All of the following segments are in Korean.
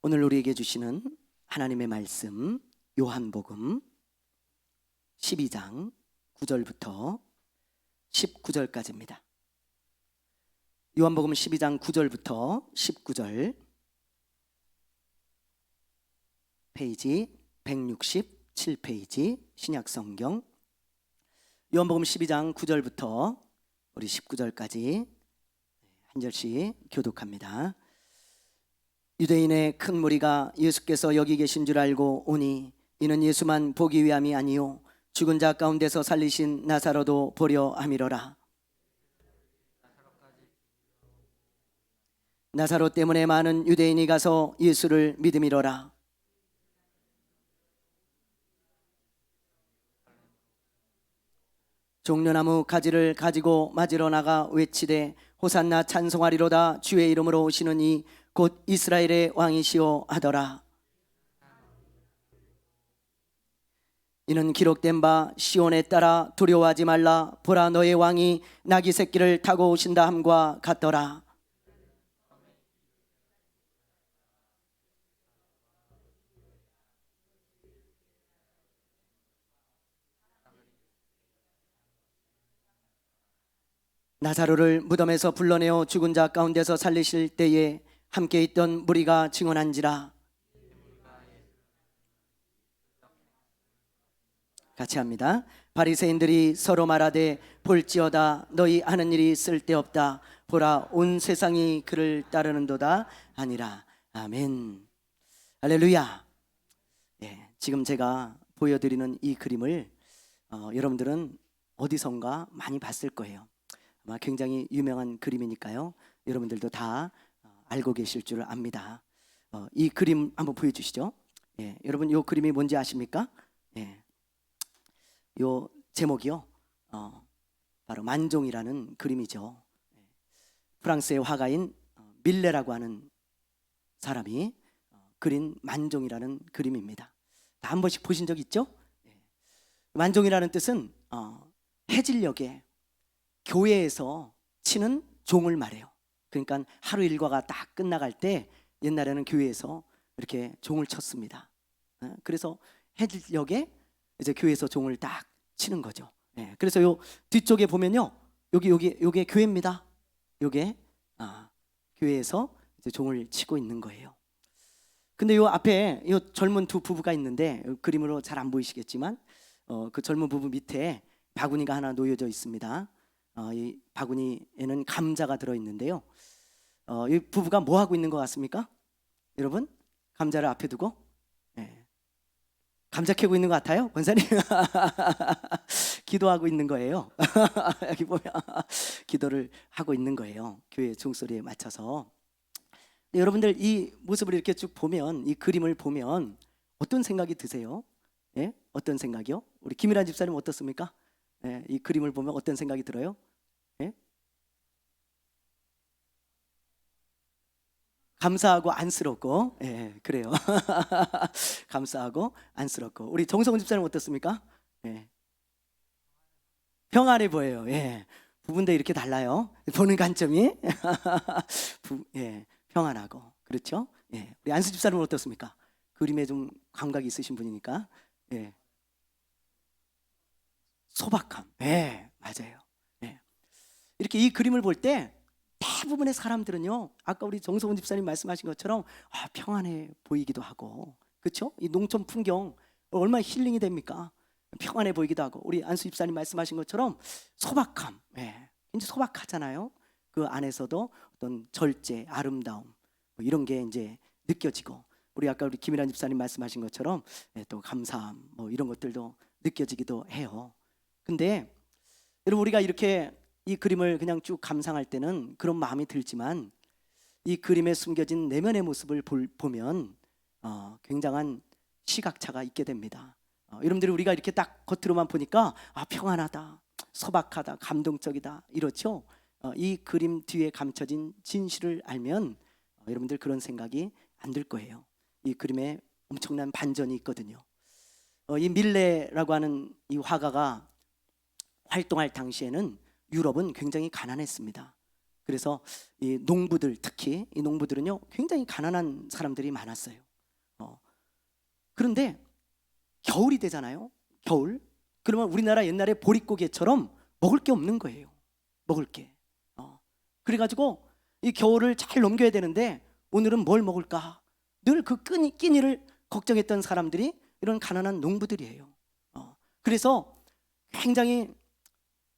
오늘 우리에게 주시는 하나님의 말씀 요한복음 12장 9절부터 19절까지입니다. 요한복음 12장 9절부터 19절, 페이지 167페이지 신약성경 요한복음 12장 9절부터 우리 19절까지 한 절씩 교독합니다. 유대인의 큰 무리가 예수께서 여기 계신 줄 알고 오니 이는 예수만 보기 위함이 아니요 죽은 자 가운데서 살리신 나사로도 보려 함이로라. 나사로 때문에 많은 유대인이 가서 예수를 믿음이로라. 종려나무 가지를 가지고 맞으러 나가 외치되 호산나 찬송하리로다. 주의 이름으로 오시는 이 곧 이스라엘의 왕이시오 하더라. 이는 기록된 바 시온에 따라 두려워하지 말라. 보라, 너의 왕이 나귀 새끼를 타고 오신다 함과 같더라. 나사로를 무덤에서 불러내어 죽은 자 가운데서 살리실 때에 함께 있던 무리가 증언한지라. 같이 합니다. 바리새인들이 서로 말하되 볼지어다 너희 하는 일이 쓸데없다. 보라, 온 세상이 그를 따르는도다 아니라. 아멘. 할렐루야. 지금 제가 보여드리는 이 그림을 여러분들은 어디선가 많이 봤을 거예요. 아마 굉장히 유명한 그림이니까요. 여러분들도 다 알고 계실 줄 압니다. 이 그림 한번 보여주시죠. 여러분 이 그림이 뭔지 아십니까? 이 제목이요. 바로 만종이라는 그림이죠. 프랑스의 화가인 밀레라고 하는 사람이 그린 만종이라는 그림입니다. 다 한 번씩 보신 적 있죠? 만종이라는 뜻은 해질녘에 교회에서 치는 종을 말해요. 그러니까 하루 일과가 딱 끝나갈 때 옛날에는 교회에서 이렇게 종을 쳤습니다. 그래서 해질녘에 이제 교회에서 종을 딱 치는 거죠. 그래서 요 뒤쪽에 보면요, 요게 교회입니다. 요게 교회에서 이제 종을 치고 있는 거예요. 근데 요 앞에 요 젊은 두 부부가 있는데 그림으로 잘 안 보이시겠지만 그 젊은 부부 밑에 바구니가 하나 놓여져 있습니다. 이 바구니에는 감자가 들어있는데요. 이 부부가 뭐 하고 있는 것 같습니까? 여러분, 감자를 앞에 두고 감자 캐고 있는 것 같아요, 권사님? 기도하고 있는 거예요. 여기 보면 기도를 하고 있는 거예요. 교회 종소리에 맞춰서. 여러분들 이 모습을 이렇게 쭉 보면, 이 그림을 보면 어떤 생각이 드세요? 어떤 생각이요? 우리 김일환 집사님 어떻습니까? 이 그림을 보면 어떤 생각이 들어요? 감사하고 안쓰럽고, 그래요. 감사하고 안쓰럽고. 우리 정성훈 집사님 어떻습니까? 평안해 보여요. 부부인데 이렇게 달라요. 보는 관점이. 평안하고, 그렇죠? 우리 안수 집사님은 어떻습니까? 그림에 좀 감각이 있으신 분이니까. 소박함. 맞아요. 이렇게 이 그림을 볼 때 대부분의 사람들은요, 아까 우리 정성훈 집사님 말씀하신 것처럼 평안해 보이기도 하고, 그렇죠? 이 농촌 풍경 얼마나 힐링이 됩니까? 평안해 보이기도 하고, 우리 안수 집사님 말씀하신 것처럼 소박함, 이제 소박하잖아요. 그 안에서도 어떤 절제, 아름다움 뭐 이런 게 이제 느껴지고, 우리 아까 우리 김일환 집사님 말씀하신 것처럼 또 감사함 뭐 이런 것들도 느껴지기도 해요. 근데 여러분, 우리가 이렇게 이 그림을 그냥 쭉 감상할 때는 그런 마음이 들지만 이 그림에 숨겨진 내면의 모습을 보면 굉장한 시각차가 있게 됩니다. 여러분들이 우리가 이렇게 딱 겉으로만 보니까 평안하다, 소박하다, 감동적이다 이렇죠. 이 그림 뒤에 감춰진 진실을 알면 여러분들 그런 생각이 안 들 거예요. 이 그림에 엄청난 반전이 있거든요. 이 밀레라고 하는 이 화가가 활동할 당시에는 유럽은 굉장히 가난했습니다. 그래서 이 농부들, 특히 이 농부들은요 굉장히 가난한 사람들이 많았어요. 그런데 겨울이 되잖아요. 겨울. 그러면 우리나라 옛날에 보릿고개처럼 먹을 게 없는 거예요. 먹을 게. 그래가지고 이 겨울을 잘 넘겨야 되는데 오늘은 뭘 먹을까? 늘 그 끼니를 걱정했던 사람들이 이런 가난한 농부들이에요. 그래서 굉장히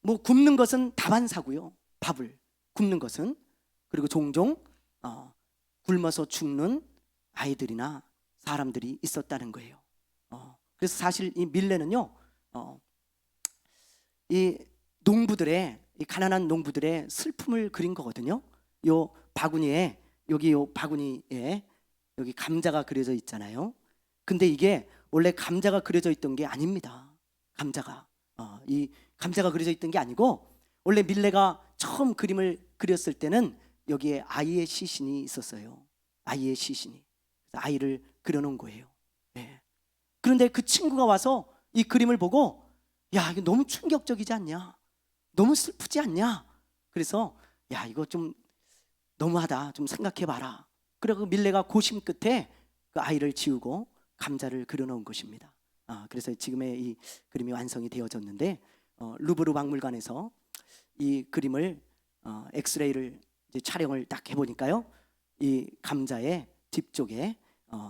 뭐 굶는 것은 다반사고요. 밥을 굶는 것은. 그리고 종종 굶어서 죽는 아이들이나 사람들이 있었다는 거예요. 그래서 사실 이 밀레는요 이 농부들의, 이 가난한 농부들의 슬픔을 그린 거거든요. 요 바구니에, 여기 요 바구니에 여기 감자가 그려져 있잖아요. 근데 이게 원래 감자가 그려져 있던 게 아닙니다. 이 감자가 그려져 있던 게 아니고, 원래 밀레가 처음 그림을 그렸을 때는 여기에 아이의 시신이 있었어요. 아이의 시신이. 아이를 그려놓은 거예요. 네. 그런데 그 친구가 와서 이 그림을 보고, 야, 이거 너무 충격적이지 않냐? 너무 슬프지 않냐? 그래서 야, 이거 좀 너무하다. 좀 생각해봐라. 그리고 밀레가 고심 끝에 그 아이를 지우고 감자를 그려놓은 것입니다. 그래서 지금의 이 그림이 완성이 되어졌는데, 루브르 박물관에서 이 그림을 엑스레이를 이제 촬영을 딱 해보니까요, 이 감자의 뒤쪽에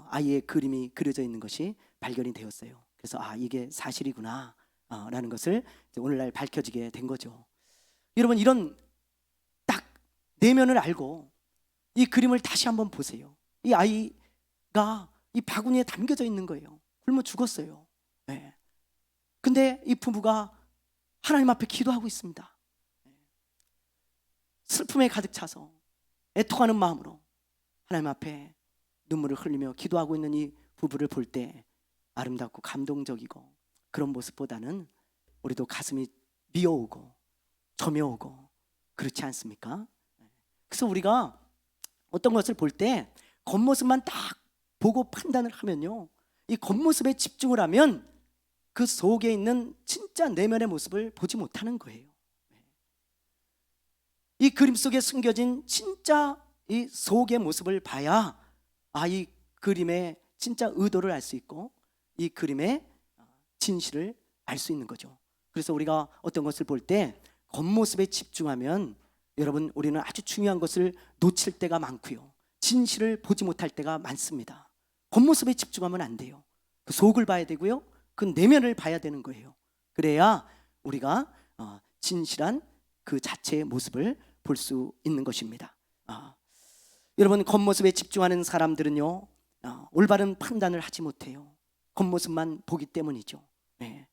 아이의 그림이 그려져 있는 것이 발견이 되었어요. 그래서 이게 사실이구나 라는 것을 이제 오늘날 밝혀지게 된 거죠. 여러분, 이런 딱 내면을 알고 이 그림을 다시 한번 보세요. 이 아이가 이 바구니에 담겨져 있는 거예요. 굶어 죽었어요. 네. 근데 이 부부가 하나님 앞에 기도하고 있습니다. 슬픔에 가득 차서 애통하는 마음으로 하나님 앞에 눈물을 흘리며 기도하고 있는 이 부부를 볼 때 아름답고 감동적이고, 그런 모습보다는 우리도 가슴이 미어오고 저며오고 그렇지 않습니까? 그래서 우리가 어떤 것을 볼 때 겉모습만 딱 보고 판단을 하면요, 이 겉모습에 집중을 하면 그 속에 있는 진짜 내면의 모습을 보지 못하는 거예요. 이 그림 속에 숨겨진 진짜 이 속의 모습을 봐야 이 그림의 진짜 의도를 알 수 있고 이 그림의 진실을 알 수 있는 거죠. 그래서 우리가 어떤 것을 볼 때 겉모습에 집중하면, 여러분, 우리는 아주 중요한 것을 놓칠 때가 많고요, 진실을 보지 못할 때가 많습니다. 겉모습에 집중하면 안 돼요. 그 속을 봐야 되고요, 그 내면을 봐야 되는 거예요. 그래야 우리가 진실한 그 자체의 모습을 볼 수 있는 것입니다. 여러분, 겉모습에 집중하는 사람들은요 올바른 판단을 하지 못해요. 겉모습만 보기 때문이죠. 네.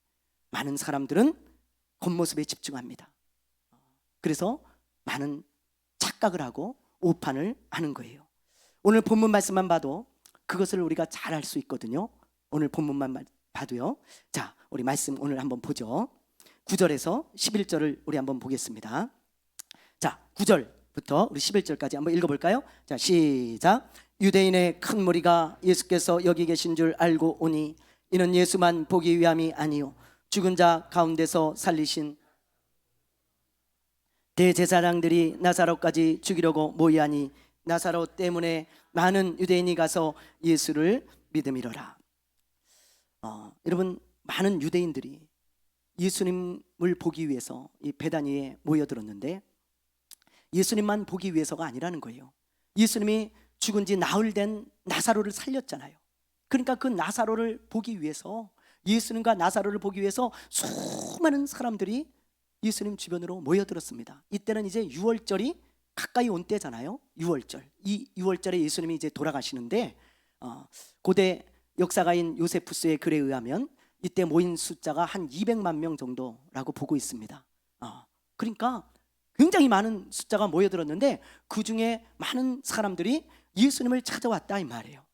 많은 사람들은 겉모습에 집중합니다. 그래서 많은 착각을 하고 오판을 하는 거예요. 오늘 본문 말씀만 봐도 그것을 우리가 잘 알 수 있거든요. 오늘 본문만 봐도요. 자, 우리 말씀 오늘 한번 보죠. 9절에서 11절을 우리 한번 보겠습니다. 자, 9절부터 우리 11절까지 한번 읽어볼까요? 자, 시작. 유대인의 큰 무리가 예수께서 여기 계신 줄 알고 오니 이는 예수만 보기 위함이 아니요 죽은 자 가운데서 살리신 대제사장들이 나사로까지 죽이려고 모이하니 나사로 때문에 많은 유대인이 가서 예수를 믿음이로라. 여러분, 많은 유대인들이 예수님을 보기 위해서 이 베다니에 모여들었는데 예수님만 보기 위해서가 아니라는 거예요. 예수님이 죽은 지 나흘 된 나사로를 살렸잖아요. 그러니까 그 나사로를 보기 위해서, 예수님과 나사로를 보기 위해서 수많은 사람들이 예수님 주변으로 모여들었습니다. 이때는 이제 유월절이 가까이 온 때잖아요. 유월절. 이 유월절에 예수님이 이제 돌아가시는데 고대 역사가인 요세푸스의 글에 의하면 이때 모인 숫자가 한 200만 명 정도라고 보고 있습니다. 그러니까 굉장히 많은 숫자가 모여들었는데 그 중에 많은 사람들이 예수님을 찾아왔다 이 말이에요.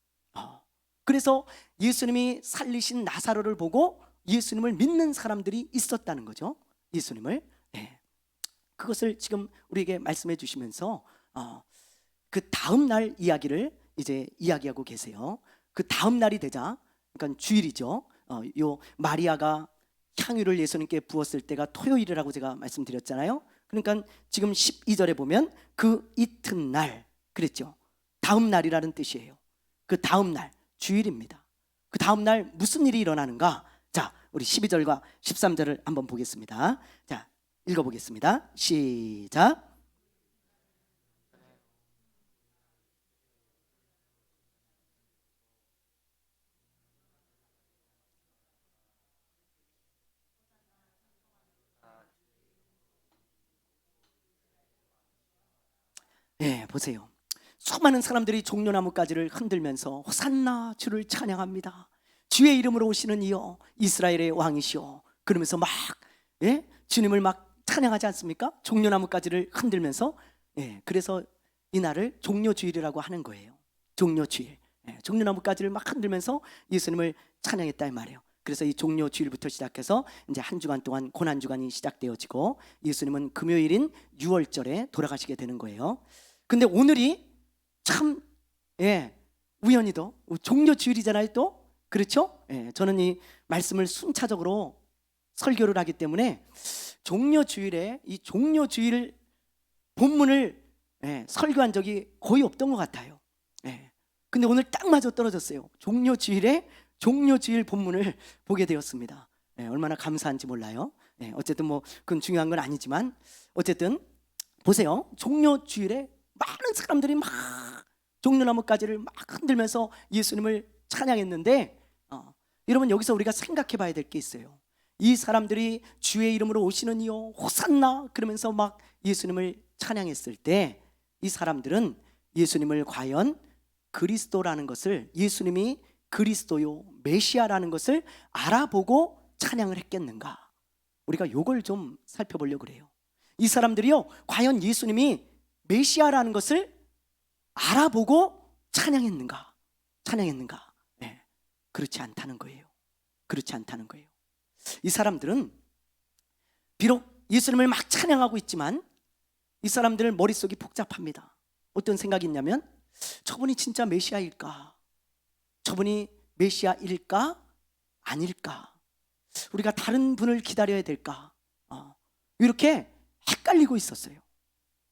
그래서 예수님이 살리신 나사로를 보고 예수님을 믿는 사람들이 있었다는 거죠. 예수님을. 네. 그것을 지금 우리에게 말씀해 주시면서 그 다음 날 이야기를 이제 이야기하고 계세요. 그 다음 날이 되자, 그러니까 주일이죠. 요 마리아가 향유를 예수님께 부었을 때가 토요일이라고 제가 말씀드렸잖아요. 그러니까 지금 12절에 보면 그 이튿날 그랬죠. 다음 날이라는 뜻이에요. 그 다음 날, 주일입니다. 그 다음 날 무슨 일이 일어나는가? 자, 우리 12절과 13절을 한번 보겠습니다. 자, 읽어보겠습니다. 시작. 네, 보세요. 수많은 사람들이 종려나무 가지를 흔들면서 호산나 주를 찬양합니다. 주의 이름으로 오시는 이여 이스라엘의 왕이시여 그러면서 막 주님을 막 찬양하지 않습니까? 종려나무 가지를 흔들면서. 그래서 이 날을 종려주일이라고 하는 거예요. 종려주일. 종려나무 가지를 막 흔들면서 예수님을 찬양했다 이 말이에요. 그래서 이 종려주일부터 시작해서 이제 한 주간 동안 고난주간이 시작되어지고 예수님은 금요일인 6월절에 돌아가시게 되는 거예요. 근데 오늘이 참 우연히도 종려주일이잖아요 또. 그렇죠? 저는 이 말씀을 순차적으로 설교를 하기 때문에 종려주일에 이 종려주일 본문을 설교한 적이 거의 없던 것 같아요. 근데 오늘 딱 맞아 떨어졌어요. 종려주일에 종려주일 본문을 보게 되었습니다. 얼마나 감사한지 몰라요. 어쨌든 뭐 그건 중요한 건 아니지만 어쨌든 보세요. 종려주일에 많은 사람들이 막 종려나무 가지를 막 흔들면서 예수님을 찬양했는데 여러분 여기서 우리가 생각해 봐야 될 게 있어요. 이 사람들이 주의 이름으로 오시는 이여 호산나 그러면서 막 예수님을 찬양했을 때 이 사람들은 예수님을 과연 그리스도라는 것을, 예수님이 그리스도요 메시아라는 것을 알아보고 찬양을 했겠는가? 우리가 요걸 좀 살펴보려고 그래요. 이 사람들이요 과연 예수님이 메시아라는 것을 알아보고 찬양했는가? 그렇지 않다는 거예요. 그렇지 않다는 거예요. 이 사람들은 비록 예수님을 막 찬양하고 있지만 이 사람들 머릿속이 복잡합니다. 어떤 생각이 있냐면 저분이 진짜 메시아일까? 저분이 메시아일까? 아닐까? 우리가 다른 분을 기다려야 될까? 이렇게 헷갈리고 있었어요.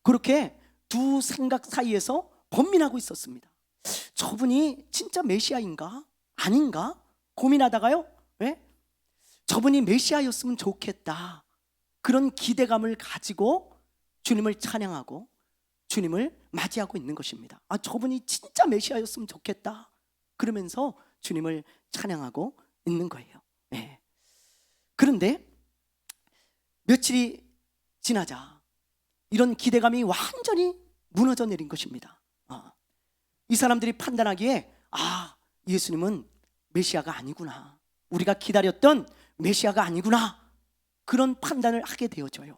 그렇게 두 생각 사이에서 번민하고 있었습니다. 저분이 진짜 메시아인가? 아닌가? 고민하다가요 저분이 메시아였으면 좋겠다 그런 기대감을 가지고 주님을 찬양하고 주님을 맞이하고 있는 것입니다. 저분이 진짜 메시아였으면 좋겠다 그러면서 주님을 찬양하고 있는 거예요. 그런데 며칠이 지나자 이런 기대감이 완전히 무너져 내린 것입니다. 이 사람들이 판단하기에 예수님은 메시아가 아니구나, 우리가 기다렸던 메시아가 아니구나 그런 판단을 하게 되어져요.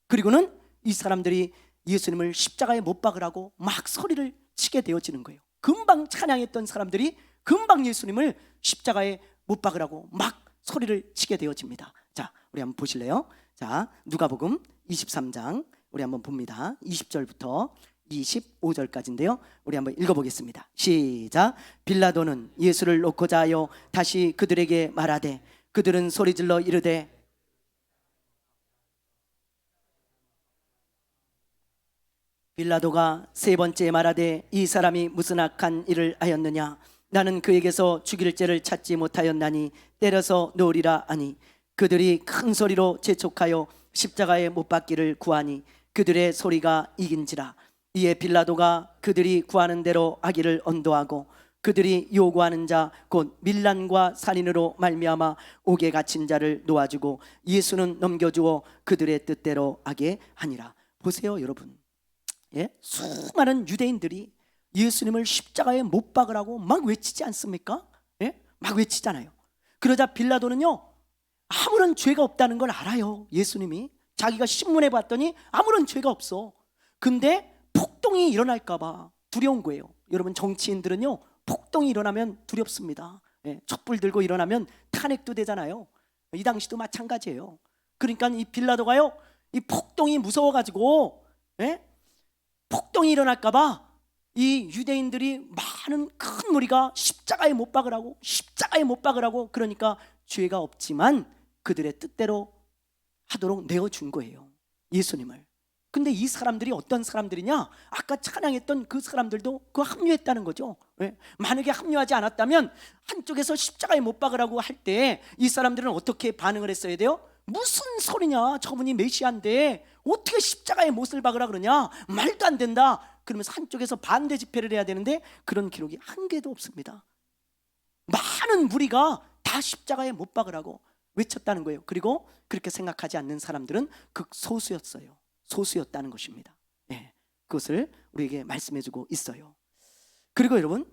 그리고는 이 사람들이 예수님을 십자가에 못 박으라고 막 소리를 치게 되어지는 거예요. 금방 찬양했던 사람들이 금방 예수님을 십자가에 못 박으라고 막 소리를 치게 되어집니다. 자, 우리 한번 보실래요? 자, 누가복음 23장 우리 한번 봅니다. 20절부터 25절까지인데요. 우리 한번 읽어보겠습니다. 시작. 빌라도는 예수를 놓고자 하여 다시 그들에게 말하되 그들은 소리질러 이르되 빌라도가 세 번째 말하되 이 사람이 무슨 악한 일을 하였느냐? 나는 그에게서 죽일 죄를 찾지 못하였나니 때려서 놓으리라 하니 그들이 큰 소리로 재촉하여 십자가에 못 박기를 구하니 그들의 소리가 이긴지라. 이에 빌라도가 그들이 구하는 대로 하기를 언도하고 그들이 요구하는 자 곧 밀란과 살인으로 말미암아 옥에 갇힌 자를 놓아주고 예수는 넘겨주어 그들의 뜻대로 하게 하니라. 보세요 여러분, 수많은 유대인들이 예수님을 십자가에 못 박으라고 막 외치지 않습니까? 막 외치잖아요. 그러자 빌라도는요 아무런 죄가 없다는 걸 알아요. 예수님이 자기가 신문해 봤더니 아무런 죄가 없어. 근데 폭동이 일어날까 봐 두려운 거예요. 여러분 정치인들은요 폭동이 일어나면 두렵습니다. 촛불 들고 일어나면 탄핵도 되잖아요. 이 당시도 마찬가지예요. 그러니까 이 빌라도가요 이 폭동이 무서워가지고 폭동이 일어날까 봐 이 유대인들이 많은 큰 무리가 십자가에 못 박으라고 그러니까 죄가 없지만 그들의 뜻대로 하도록 내어준 거예요. 예수님을. 근데 이 사람들이 어떤 사람들이냐? 아까 찬양했던 그 사람들도 그 합류했다는 거죠. 예. 만약에 합류하지 않았다면 한쪽에서 십자가에 못 박으라고 할 때 이 사람들은 어떻게 반응을 했어야 돼요? 무슨 소리냐? 저분이 메시아인데 어떻게 십자가에 못을 박으라 그러냐? 말도 안 된다. 그러면서 한쪽에서 반대 집회를 해야 되는데 그런 기록이 한 개도 없습니다. 많은 무리가 다 십자가에 못 박으라고 외쳤다는 거예요. 그리고 그렇게 생각하지 않는 사람들은 극소수였어요. 소수였다는 것입니다. 예, 그것을 우리에게 말씀해주고 있어요. 그리고 여러분,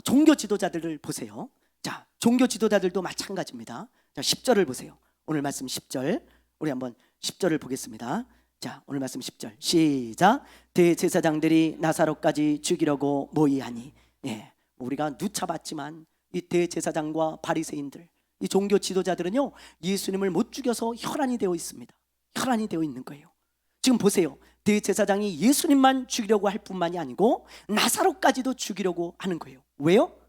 종교 지도자들을 보세요. 자, 종교 지도자들도 마찬가지입니다. 자, 10절을 보세요. 오늘 말씀 10절, 우리 한번 10절을 보겠습니다. 자, 오늘 말씀 10절 시작. 대제사장들이 나사로까지 죽이려고 모이하니. 예, 우리가 누차봤지만 이 대제사장과 바리새인들, 이 종교 지도자들은요, 예수님을 못 죽여서 혈안이 되어 있습니다. 혈안이 되어 있는 거예요. 지금 보세요. 대제사장이 예수님만 죽이려고 할 뿐만이 아니고 나사로까지도 죽이려고 하는 거예요. 왜요?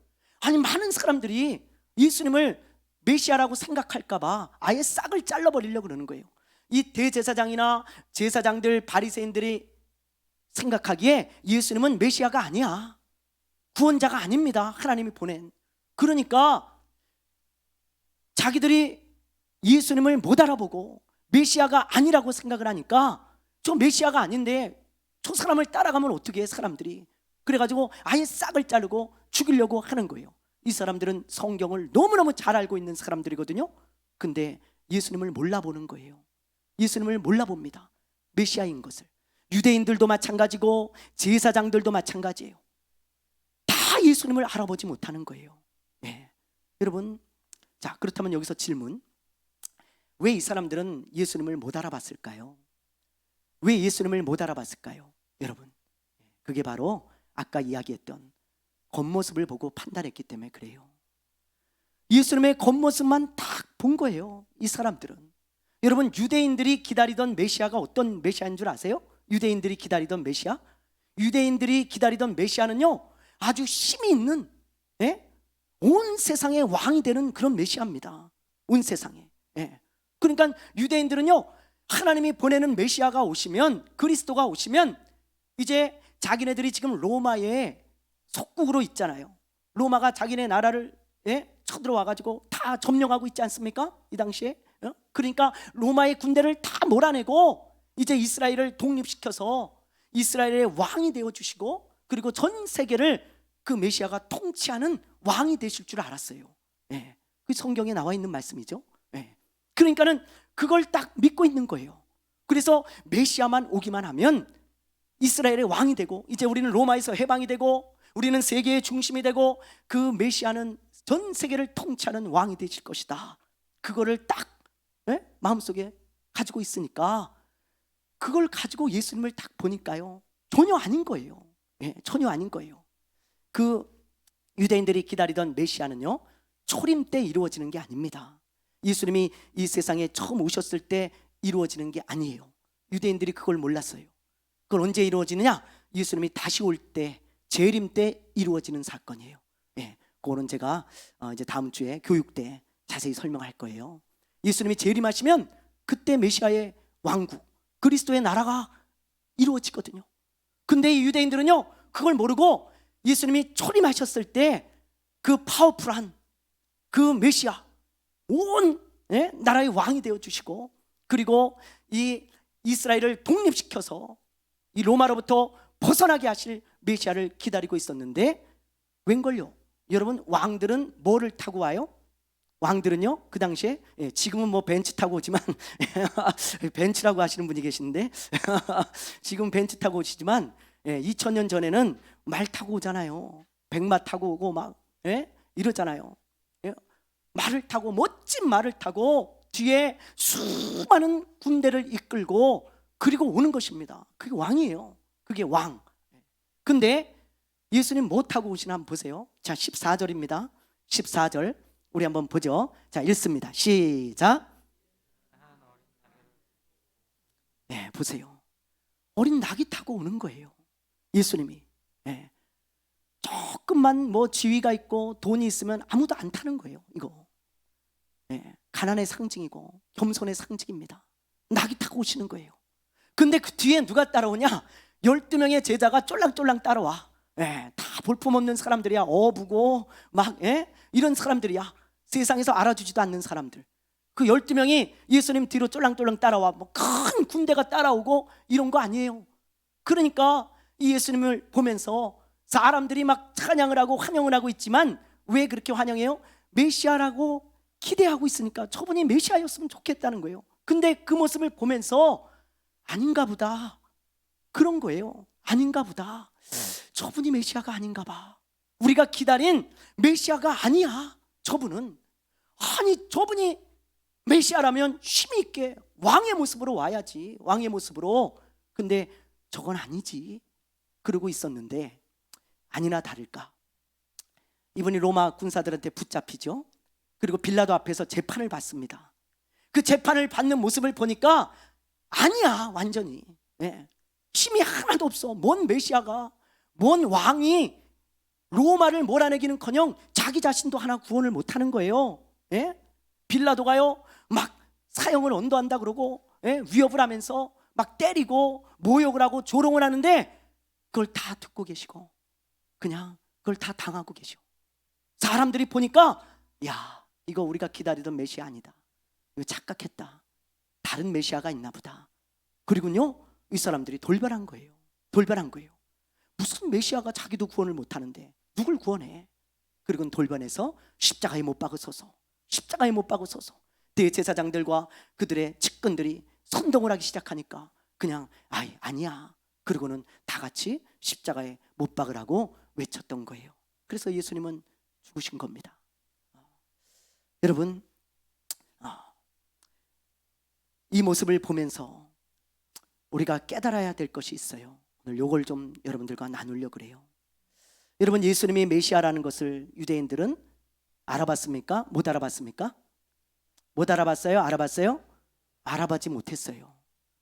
아니, 많은 사람들이 예수님을 메시아라고 생각할까 봐 아예 싹을 잘라버리려고 그러는 거예요. 이 대제사장이나 제사장들, 바리새인들이 생각하기에 예수님은 메시아가 아니야, 구원자가 아닙니다, 하나님이 보낸. 그러니까 자기들이 예수님을 못 알아보고 메시아가 아니라고 생각을 하니까 저 메시아가 아닌데 저 사람을 따라가면 어떻게 해, 사람들이. 그래가지고 아예 싹을 자르고 죽이려고 하는 거예요. 이 사람들은 성경을 너무너무 잘 알고 있는 사람들이거든요. 근데 예수님을 몰라보는 거예요. 예수님을 몰라봅니다, 메시아인 것을. 유대인들도 마찬가지고 제사장들도 마찬가지예요. 다 예수님을 알아보지 못하는 거예요. 네. 여러분, 자, 그렇다면 여기서 질문, 왜 이 사람들은 예수님을 못 알아봤을까요? 왜 예수님을 못 알아봤을까요? 여러분, 그게 바로 아까 이야기했던 겉모습을 보고 판단했기 때문에 그래요. 예수님의 겉모습만 딱 본 거예요, 이 사람들은. 여러분, 유대인들이 기다리던 메시아가 어떤 메시아인 줄 아세요? 유대인들이 기다리던 메시아? 유대인들이 기다리던 메시아는요, 아주 힘이 있는, 예? 온 세상의 왕이 되는 그런 메시아입니다. 온 세상에. 예. 그러니까 유대인들은요, 하나님이 보내는 메시아가 오시면, 그리스도가 오시면 이제 자기네들이 지금 로마의 속국으로 있잖아요. 로마가 자기네 나라를, 예? 쳐들어와가지고 다 점령하고 있지 않습니까? 이 당시에. 그러니까 로마의 군대를 다 몰아내고 이제 이스라엘을 독립시켜서 이스라엘의 왕이 되어주시고, 그리고 전 세계를 그 메시아가 통치하는 왕이 되실 줄 알았어요. 예. 그 성경에 나와 있는 말씀이죠. 예. 그러니까는 그걸 딱 믿고 있는 거예요. 그래서 메시아만 오기만 하면 이스라엘의 왕이 되고, 이제 우리는 로마에서 해방이 되고, 우리는 세계의 중심이 되고, 그 메시아는 전 세계를 통치하는 왕이 되실 것이다. 그거를 딱, 예? 마음속에 가지고 있으니까 그걸 가지고 예수님을 딱 보니까요, 전혀 아닌 거예요. 예, 전혀 아닌 거예요. 그 유대인들이 기다리던 메시아는요, 초림 때 이루어지는 게 아닙니다. 예수님이 이 세상에 처음 오셨을 때 이루어지는 게 아니에요. 유대인들이 그걸 몰랐어요. 그걸 언제 이루어지느냐? 예수님이 다시 올 때, 재림 때 이루어지는 사건이에요. 예, 그거는 제가 이제 다음 주에 교육 때 자세히 설명할 거예요. 예수님이 재림하시면 그때 메시아의 왕국, 그리스도의 나라가 이루어지거든요. 근데 이 유대인들은요, 그걸 모르고 예수님이 초림하셨을 때 그 파워풀한 그 메시아, 온, 예? 나라의 왕이 되어주시고, 그리고 이 이스라엘을 독립시켜서 이 로마로부터 벗어나게 하실 메시아를 기다리고 있었는데, 웬걸요? 여러분, 왕들은 뭐를 타고 와요? 왕들은요, 그 당시에, 예, 지금은 뭐 벤츠 타고 오지만 벤츠라고 하시는 분이 계시는데 지금 벤츠 타고 오시지만, 예, 2000년 전에는 말 타고 오잖아요. 백마 타고 오고 막, 예? 이러잖아요. 예? 말을 타고, 멋진 말을 타고 뒤에 수많은 군대를 이끌고 그리고 오는 것입니다. 그게 왕이에요. 그게 왕. 근데 예수님 뭐 타고 오시나 한번 보세요. 자, 14절입니다. 14절 우리 한번 보죠. 자, 읽습니다. 시작. 네, 보세요. 어린 낙이 타고 오는 거예요, 예수님이. 네. 조금만 뭐 지위가 있고 돈이 있으면 아무도 안 타는 거예요, 이거. 네. 가난의 상징이고 겸손의 상징입니다. 낙이 타고 오시는 거예요. 근데 그 뒤에 누가 따라오냐? 12명의 제자가 쫄랑쫄랑 따라와. 예, 다 볼품없는 사람들이야. 어부고 막 이런 사람들이야. 세상에서 알아주지도 않는 사람들. 그 12명이 예수님 뒤로 쫄랑쫄랑 따라와. 뭐 큰 군대가 따라오고 이런 거 아니에요. 그러니까 이 예수님을 보면서 사람들이 막 찬양을 하고 환영을 하고 있지만 왜 그렇게 환영해요? 메시아라고 기대하고 있으니까 저분이 메시아였으면 좋겠다는 거예요. 근데 그 모습을 보면서 아닌가 보다, 그런 거예요. 아닌가 보다, 저분이 메시아가 아닌가 봐. 우리가 기다린 메시아가 아니야. 저분은, 아니 저분이 메시아라면 힘이 있게 왕의 모습으로 와야지, 왕의 모습으로. 근데 저건 아니지 그러고 있었는데, 아니나 다를까 이분이 로마 군사들한테 붙잡히죠. 그리고 빌라도 앞에서 재판을 받습니다. 그 재판을 받는 모습을 보니까 아니야, 완전히. 힘이 하나도 없어. 뭔 메시아가, 뭔 왕이 로마를 몰아내기는커녕 자기 자신도 하나 구원을 못하는 거예요. 빌라도가요 막 사형을 언도한다 그러고 위협을 하면서 막 때리고 모욕을 하고 조롱을 하는데 그걸 다 듣고 계시고 그냥 그걸 다 당하고 계셔. 사람들이 보니까 야, 이거 우리가 기다리던 메시아 아니다, 이거 착각했다, 다른 메시아가 있나 보다. 그리고요 이 사람들이 돌변한 거예요. 돌변한 거예요. 무슨 메시아가 자기도 구원을 못하는데 누굴 구원해? 그리고 돌변해서 십자가에 못 박으소서, 십자가에 못 박으소서. 대제사장들과 그들의 측근들이 선동을 하기 시작하니까 그냥 아니야. 그리고는 다 같이 십자가에 못 박으라고 외쳤던 거예요. 그래서 예수님은 죽으신 겁니다. 여러분, 이 모습을 보면서 우리가 깨달아야 될 것이 있어요. 오늘 요걸 좀 여러분들과 나누려고 그래요. 여러분, 예수님이 메시아라는 것을 유대인들은 알아봤습니까? 못 알아봤습니까? 못 알아봤어요? 알아봤어요? 알아보지 못했어요.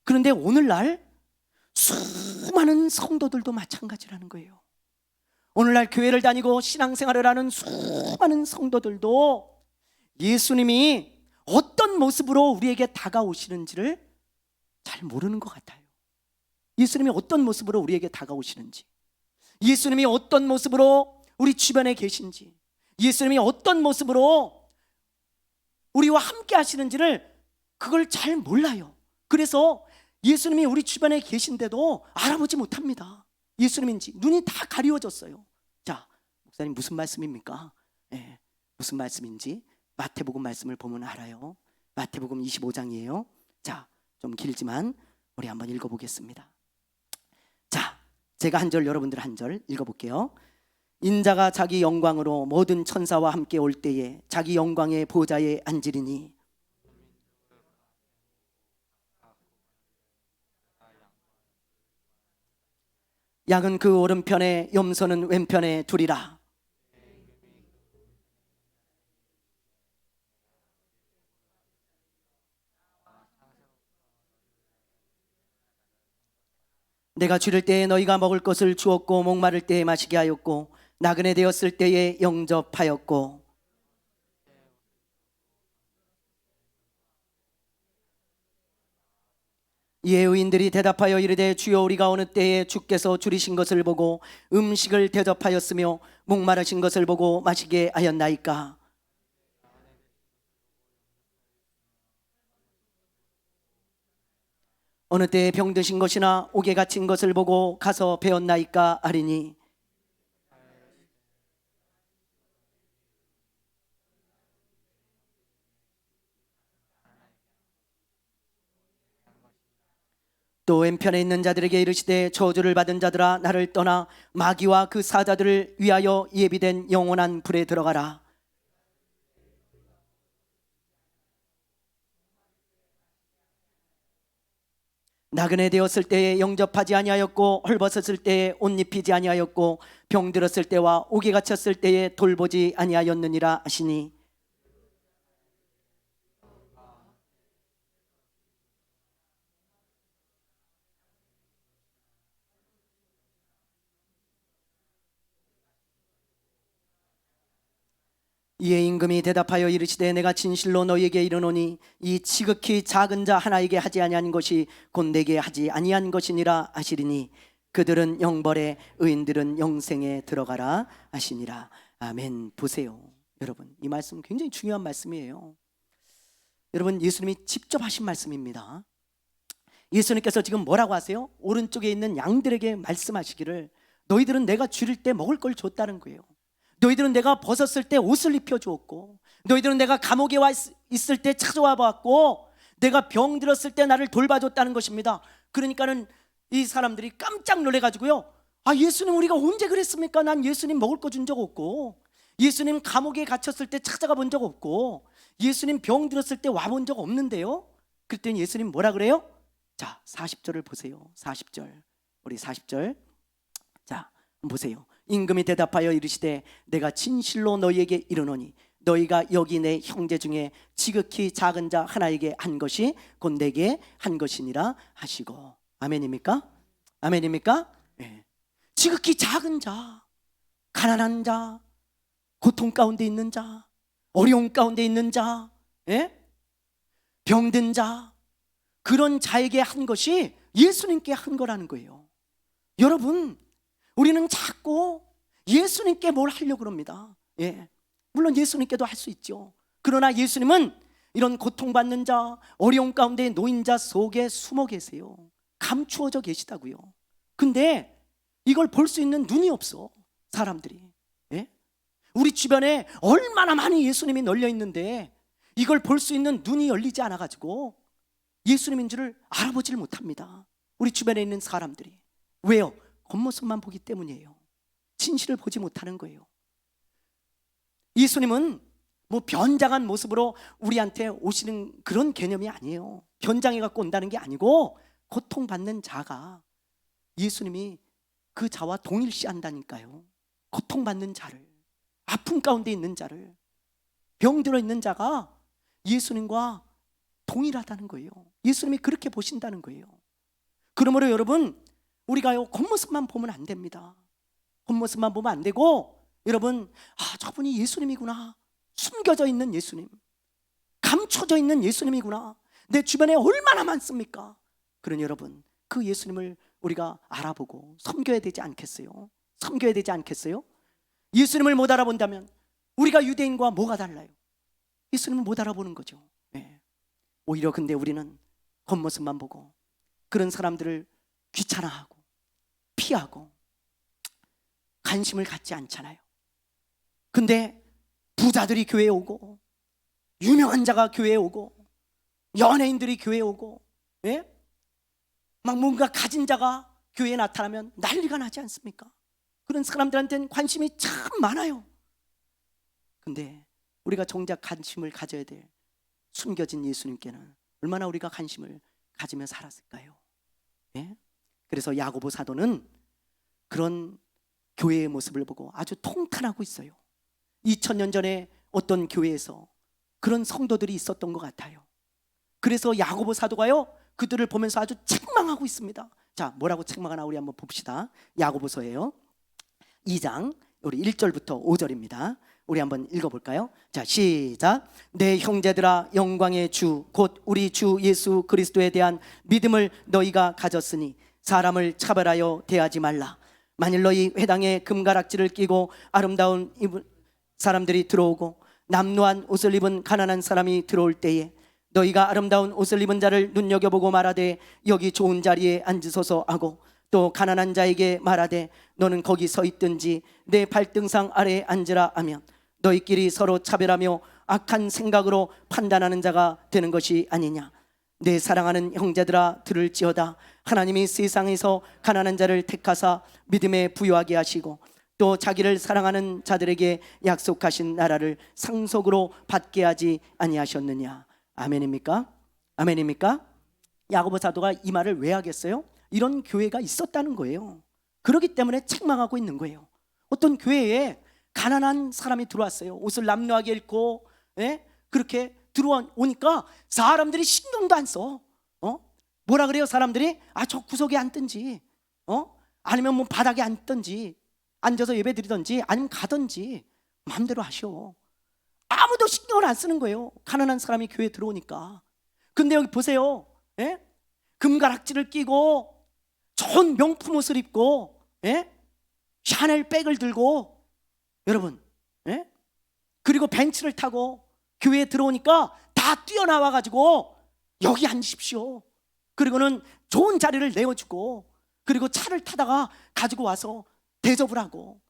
그런데 오늘날 수많은 성도들도 마찬가지라는 거예요. 오늘날 교회를 다니고 신앙생활을 하는 수많은 성도들도 예수님이 어떤 모습으로 우리에게 다가오시는지를 잘 모르는 것 같아요. 예수님이 어떤 모습으로 우리에게 다가오시는지, 예수님이 어떤 모습으로 우리 주변에 계신지, 예수님이 어떤 모습으로 우리와 함께 하시는지를 그걸 잘 몰라요. 그래서 예수님이 우리 주변에 계신데도 알아보지 못합니다. 예수님인지 눈이 다 가리워졌어요. 자, 목사님 무슨 말씀입니까? 무슨 말씀인지 마태복음 말씀을 보면 알아요. 마태복음 25장이에요. 자, 좀 길지만 우리 한번 읽어보겠습니다. 자, 제가 한 절, 여러분들 한 절 읽어볼게요. 인자가 자기 영광으로 모든 천사와 함께 올 때에 자기 영광의 보좌에 앉으리니 양은 그 오른편에 염소는 왼편에 두리라. 내가 줄일 때에 너희가 먹을 것을 주었고 목마를 때에 마시게 하였고 나그네 되었을 때에 영접하였고. 이에 의인들이 대답하여 이르되 주여, 우리가 어느 때에 주께서 줄이신 것을 보고 음식을 대접하였으며 목마르신 것을 보고 마시게 하였나이까? 어느 때에 병드신 것이나 옥에 갇힌 것을 보고 가서 배웠나이까 하리니. 또 왼편에 있는 자들에게 이르시되 저주를 받은 자들아, 나를 떠나 마귀와 그 사자들을 위하여 예비된 영원한 불에 들어가라. 나그네 되었을 때에 영접하지 아니하였고 헐벗었을 때에 옷 입히지 아니하였고 병들었을 때와 옥에 갇혔을 때에 돌보지 아니하였느니라 하시니. 이에 임금이 대답하여 이르시되 내가 진실로 너희에게 이르노니 이 지극히 작은 자 하나에게 하지 아니한 것이 곧 내게 하지 아니한 것이니라 하시리니 그들은 영벌에 의인들은 영생에 들어가라 하시니라. 아멘. 보세요 여러분, 이 말씀 굉장히 중요한 말씀이에요. 여러분, 예수님이 직접 하신 말씀입니다. 예수님께서 지금 뭐라고 하세요? 오른쪽에 있는 양들에게 말씀하시기를 너희들은 내가 줄일 때 먹을 걸 줬다는 거예요. 너희들은 내가 벗었을 때 옷을 입혀주었고, 너희들은 내가 감옥에 와 있을 때 찾아와 봤고, 내가 병 들었을 때 나를 돌봐줬다는 것입니다. 그러니까는 이 사람들이 깜짝 놀래가지고요, 아, 예수님 우리가 언제 그랬습니까? 난 예수님 먹을 거 준 적 없고, 예수님 감옥에 갇혔을 때 찾아가 본 적 없고, 예수님 병 들었을 때 와본 적 없는데요. 그랬더니 예수님 뭐라 그래요? 자, 40절을 보세요. 40절, 우리 40절 자 보세요. 임금이 대답하여 이르시되 내가 진실로 너희에게 이르노니 너희가 여기 내 형제 중에 지극히 작은 자 하나에게 한 것이 곧 내게 한 것이니라 하시고. 아멘입니까? 아멘입니까? 네. 지극히 작은 자, 가난한 자, 고통 가운데 있는 자, 어려움 가운데 있는 자, 예? 병든 자, 그런 자에게 한 것이 예수님께 한 거라는 거예요. 여러분, 우리는 자꾸 예수님께 뭘 하려고 그럽니다. 예. 물론 예수님께도 할 수 있죠. 그러나 예수님은 이런 고통받는 자, 어려움 가운데 놓인 자 속에 숨어 계세요. 감추어져 계시다고요. 근데 이걸 볼 수 있는 눈이 없어, 사람들이. 예? 우리 주변에 얼마나 많이 예수님이 널려 있는데 이걸 볼 수 있는 눈이 열리지 않아가지고 예수님인 줄을 알아보지를 못합니다. 우리 주변에 있는 사람들이. 왜요? 겉모습만 보기 때문이에요. 진실을 보지 못하는 거예요. 예수님은 뭐 변장한 모습으로 우리한테 오시는 그런 개념이 아니에요. 변장해 갖고 온다는 게 아니고 고통받는 자가 예수님이 그 자와 동일시한다니까요. 고통받는 자를, 아픔 가운데 있는 자를, 병들어 있는 자가 예수님과 동일하다는 거예요. 예수님이 그렇게 보신다는 거예요. 그러므로 여러분, 우리가요 겉모습만 보면 안 됩니다. 겉모습만 보면 안 되고, 여러분, 아, 저분이 예수님이구나, 숨겨져 있는 예수님, 감춰져 있는 예수님이구나, 내 주변에 얼마나 많습니까? 그러니 여러분, 그 예수님을 우리가 알아보고 섬겨야 되지 않겠어요? 섬겨야 되지 않겠어요? 예수님을 못 알아본다면 우리가 유대인과 뭐가 달라요? 예수님을 못 알아보는 거죠. 네. 오히려 근데 우리는 겉모습만 보고 그런 사람들을 귀찮아하고 피하고 관심을 갖지 않잖아요. 근데 부자들이 교회에 오고, 유명한 자가 교회에 오고, 연예인들이 교회에 오고, 예? 막 뭔가 가진 자가 교회에 나타나면 난리가 나지 않습니까? 그런 사람들한테는 관심이 참 많아요. 근데 우리가 정작 관심을 가져야 될 숨겨진 예수님께는 얼마나 우리가 관심을 가지며 살았을까요? 예? 그래서 야고보 사도는 그런 교회의 모습을 보고 아주 통탄하고 있어요. 2000년 전에 어떤 교회에서 그런 성도들이 있었던 것 같아요. 그래서 야고보 사도가요 그들을 보면서 아주 책망하고 있습니다. 자, 뭐라고 책망하나 우리 한번 봅시다. 야고보서예요 2장 우리 1절부터 5절입니다. 우리 한번 읽어볼까요? 자, 시작. 내 형제들아, 영광의 주 곧 우리 주 예수 그리스도에 대한 믿음을 너희가 가졌으니 사람을 차별하여 대하지 말라. 만일 너희 회당에 금가락지를 끼고 아름다운 사람들이 들어오고 남루한 옷을 입은 가난한 사람이 들어올 때에 너희가 아름다운 옷을 입은 자를 눈여겨보고 말하되 여기 좋은 자리에 앉으소서 하고, 또 가난한 자에게 말하되 너는 거기 서 있든지 내 발등상 아래에 앉으라 하면 너희끼리 서로 차별하며 악한 생각으로 판단하는 자가 되는 것이 아니냐. 내 사랑하는 형제들아, 들을지어다. 하나님이 세상에서 가난한 자를 택하사 믿음에 부유하게 하시고 또 자기를 사랑하는 자들에게 약속하신 나라를 상속으로 받게 하지 아니하셨느냐. 아멘입니까? 아멘입니까? 야고보 사도가 이 말을 왜 하겠어요? 이런 교회가 있었다는 거예요. 그렇기 때문에 책망하고 있는 거예요. 어떤 교회에 가난한 사람이 들어왔어요. 옷을 남루하게 입고, 예? 그렇게 들어오니까 사람들이 신경도 안 써. 뭐라 그래요? 사람들이 저 구석에 앉든지, 아니면 뭐 바닥에 앉든지, 앉아서 예배 드리든지, 아니면 가든지 마음대로 하셔. 아무도 신경을 안 쓰는 거예요. 가난한 사람이 교회에 들어오니까. 근데 여기 보세요. 예? 금가락지를 끼고 좋은 명품 옷을 입고, 예? 샤넬 백을 들고, 여러분, 예? 그리고 벤츠를 타고 교회에 들어오니까 다 뛰어나와 가지고 여기 앉으십시오. 그리고는 좋은 자리를 내어주고, 그리고 차를 타다가 가지고 와서 대접을 하고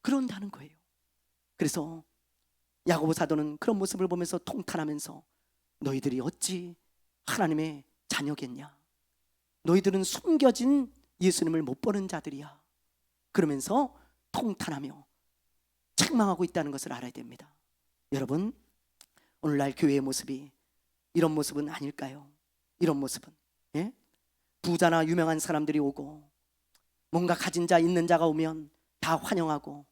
그런다는 거예요. 그래서 야고보 사도는 그런 모습을 보면서 통탄하면서 너희들이 어찌 하나님의 자녀겠냐? 너희들은 숨겨진 예수님을 못 보는 자들이야. 그러면서 통탄하며 책망하고 있다는 것을 알아야 됩니다. 여러분, 오늘날 교회의 모습이 이런 모습은 아닐까요? 이런 모습은, 예? 부자나 유명한 사람들이 오고 뭔가 가진 자 있는 자가 오면 다 환영하고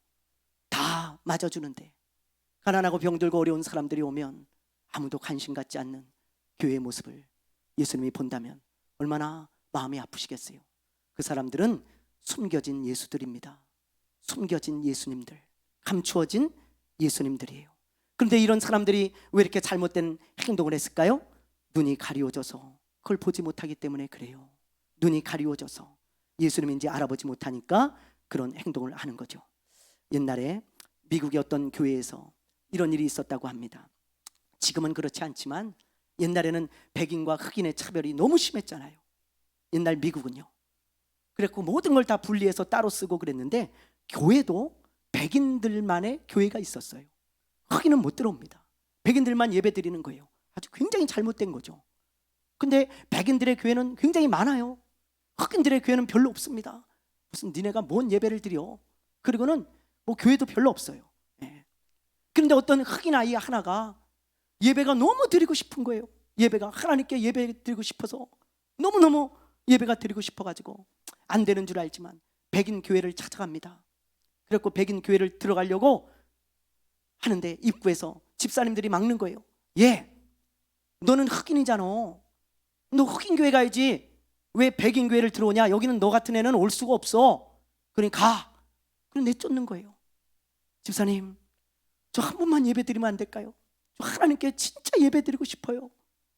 다 맞아주는데, 가난하고 병들고 어려운 사람들이 오면 아무도 관심 갖지 않는 교회의 모습을 예수님이 본다면 얼마나 마음이 아프시겠어요. 그 사람들은 숨겨진 예수들입니다. 숨겨진 예수님들, 감추어진 예수님들이에요. 그런데 이런 사람들이 왜 이렇게 잘못된 행동을 했을까요? 눈이 가리워져서 그걸 보지 못하기 때문에 그래요. 눈이 가리워져서 예수님인지 알아보지 못하니까 그런 행동을 하는 거죠. 옛날에 미국의 어떤 교회에서 이런 일이 있었다고 합니다. 지금은 그렇지 않지만 옛날에는 백인과 흑인의 차별이 너무 심했잖아요. 옛날 미국은요. 그래서 모든 걸 다 분리해서 따로 쓰고 그랬는데, 교회도 백인들만의 교회가 있었어요. 흑인은 못 들어옵니다. 백인들만 예배 드리는 거예요. 아주 굉장히 잘못된 거죠. 근데 백인들의 교회는 굉장히 많아요. 흑인들의 교회는 별로 없습니다. 무슨 니네가 뭔 예배를 드려? 그리고는 뭐 교회도 별로 없어요. 예. 그런데 어떤 흑인 아이 하나가 예배가 너무 드리고 싶은 거예요. 예배가 하나님께 예배 드리고 싶어서 너무너무 예배가 드리고 싶어가지고 안 되는 줄 알지만 백인 교회를 찾아갑니다. 그래서 백인 교회를 들어가려고 하는데 입구에서 집사님들이 막는 거예요. 예, 너는 흑인이잖아. 너 흑인 교회 가야지. 왜 백인 교회를 들어오냐? 여기는 너 같은 애는 올 수가 없어. 그러니 가. 그럼 내쫓는 거예요. 집사님, 저 한 번만 예배 드리면 안 될까요? 저 하나님께 진짜 예배 드리고 싶어요.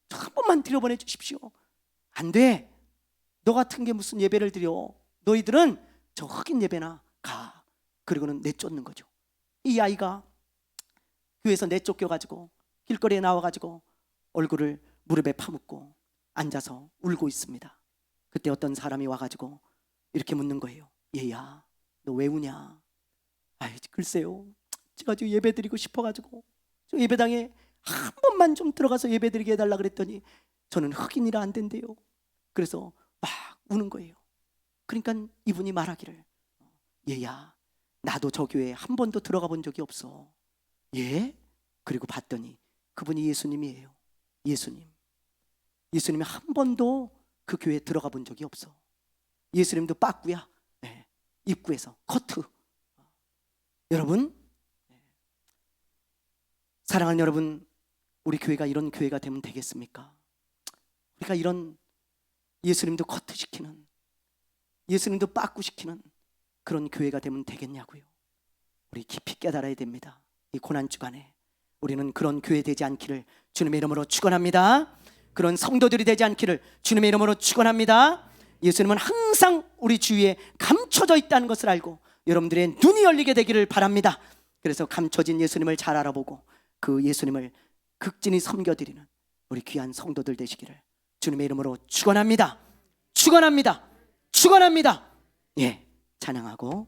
저 한 번만 들여보내 주십시오. 안 돼. 너 같은 게 무슨 예배를 드려. 너희들은 저 흑인 예배나 가. 그리고는 내쫓는 거죠. 이 아이가 교회에서 내쫓겨가지고 길거리에 나와가지고 얼굴을 무릎에 파묻고 앉아서 울고 있습니다. 그때 어떤 사람이 와가지고 이렇게 묻는 거예요. 얘야, 너 왜 우냐? 아이, 글쎄요, 제가 지금 예배 드리고 싶어가지고 저 예배당에 한 번만 좀 들어가서 예배 드리게 해달라 그랬더니 저는 흑인이라 안 된대요. 그래서 막 우는 거예요. 그러니까 이분이 말하기를, 얘야, 나도 저 교회에 한 번도 들어가 본 적이 없어. 예? 그리고 봤더니 그분이 예수님이에요. 예수님이 한 번도 그 교회에 들어가 본 적이 없어. 예수님도 빠꾸야. 네. 입구에서 커트. 여러분, 사랑하는 여러분, 우리 교회가 이런 교회가 되면 되겠습니까? 우리가 이런 예수님도 커트시키는, 예수님도 빠꾸시키는 그런 교회가 되면 되겠냐고요. 우리 깊이 깨달아야 됩니다. 이 고난주간에 우리는 그런 교회 되지 않기를 주님의 이름으로 축원합니다. 그런 성도들이 되지 않기를 주님의 이름으로 축원합니다. 예수님은 항상 우리 주위에 감춰져 있다는 것을 알고 여러분들의 눈이 열리게 되기를 바랍니다. 그래서 감춰진 예수님을 잘 알아보고 그 예수님을 극진히 섬겨드리는 우리 귀한 성도들 되시기를 주님의 이름으로 축원합니다. 축원합니다. 축원합니다. 예, 찬양하고